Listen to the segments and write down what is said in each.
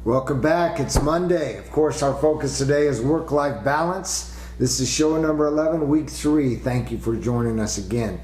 Welcome back. It's Monday. Of course, our focus today is work-life balance. This is show number 11, week 3. Thank you for joining us again.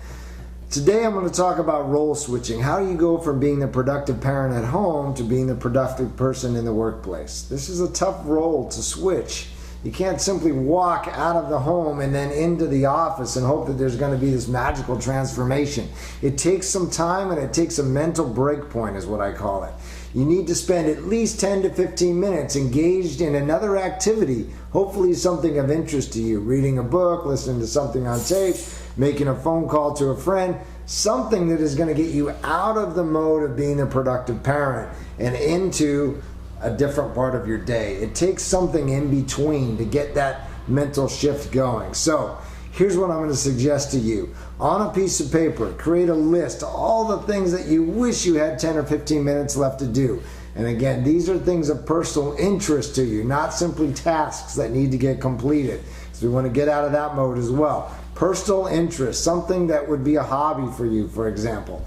Today I'm going to talk about role switching. How do you go from being the productive parent at home to being the productive person in the workplace? This is a tough role to switch. You can't simply walk out of the home and then into the office and hope that there's going to be this magical transformation. It takes some time and it takes a mental break point is what I call it. You need to spend at least 10 to 15 minutes engaged in another activity, hopefully something of interest to you. Reading a book, listening to something on tape, making a phone call to a friend, something that is going to get you out of the mode of being a productive parent and into a different part of your day. It takes something in between to get that mental shift going. So here's what I'm going to suggest to you. On a piece of paper, create a list of all the things that you wish you had 10 or 15 minutes left to do. And again, these are things of personal interest to you, not simply tasks that need to get completed. So we want to get out of that mode as well. Personal interest, something that would be a hobby for you, for example.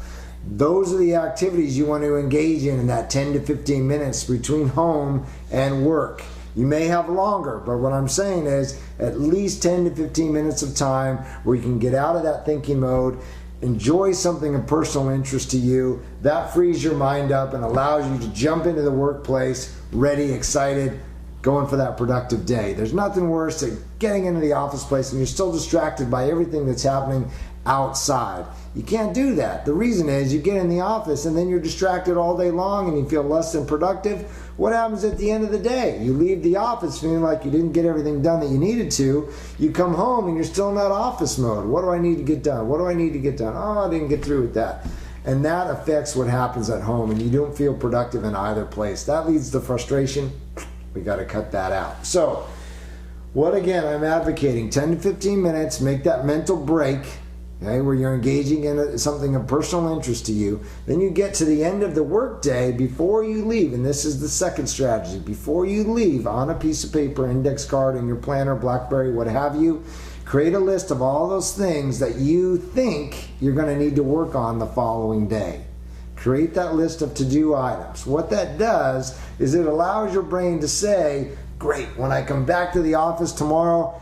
Those are the activities you want to engage in that 10 to 15 minutes between home and work. You may have longer, but what I'm saying is at least 10 to 15 minutes of time where you can get out of that thinking mode, enjoy something of personal interest to you. That frees your mind up and allows you to jump into the workplace ready, excited, going for that productive day. There's nothing worse than getting into the office place and you're still distracted by everything that's happening outside. You can't do that. The reason is you get in the office and then you're distracted all day long and you feel less than productive. What happens at the end of the day? You leave the office feeling like you didn't get everything done that you needed to. You come home and you're still in that office mode. What do I need to get done? What do I need to get done? Oh, I didn't get through with that. And that affects what happens at home and you don't feel productive in either place. That leads to frustration. We got to cut that out. So, what again I'm advocating, 10 to 15 minutes, make that mental break. Okay, where you're engaging in something of personal interest to you. Then you get to the end of the workday before you leave, and this is the second strategy. Before you leave, on a piece of paper, index card, in your planner, BlackBerry, what have you, create a list of all those things that you think you're going to need to work on the following day. Create that list of to-do items. What that does is it allows your brain to say, great, when I come back to the office tomorrow,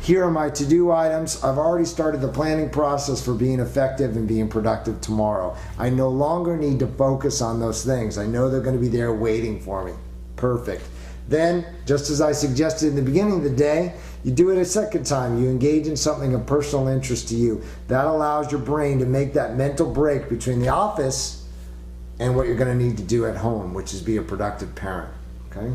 here are my to-do items. I've already started the planning process for being effective and being productive tomorrow. I no longer need to focus on those things. I know they're going to be there waiting for me. Perfect. Then, just as I suggested in the beginning of the day, you do it a second time. You engage in something of personal interest to you. That allows your brain to make that mental break between the office and what you're going to need to do at home, which is be a productive parent. Okay?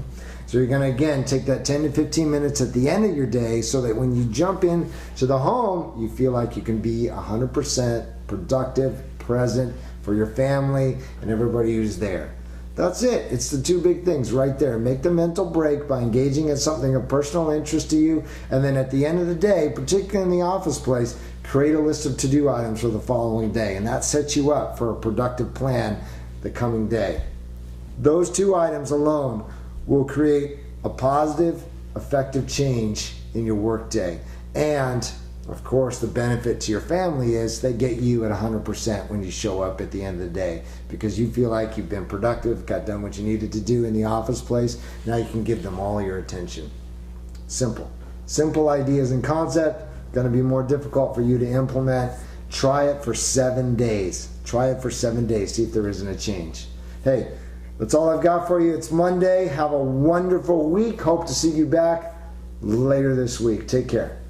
So you're going to, again, take that 10 to 15 minutes at the end of your day so that when you jump in to the home, you feel like you can be 100% productive, present for your family and everybody who's there. That's it. It's the two big things right there. Make the mental break by engaging in something of personal interest to you, and then at the end of the day, particularly in the office place, create a list of to-do items for the following day, and that sets you up for a productive plan the coming day. Those two items alone will create a positive, effective change in your workday. And, of course, the benefit to your family is they get you at 100% when you show up at the end of the day because you feel like you've been productive, got done what you needed to do in the office place. Now you can give them all your attention. Simple. Simple ideas and concept. Going to be more difficult for you to implement. Try it for 7 days. Try it for 7 days. See if there isn't a change. Hey, that's all I've got for you. It's Monday. Have a wonderful week. Hope to see you back later this week. Take care.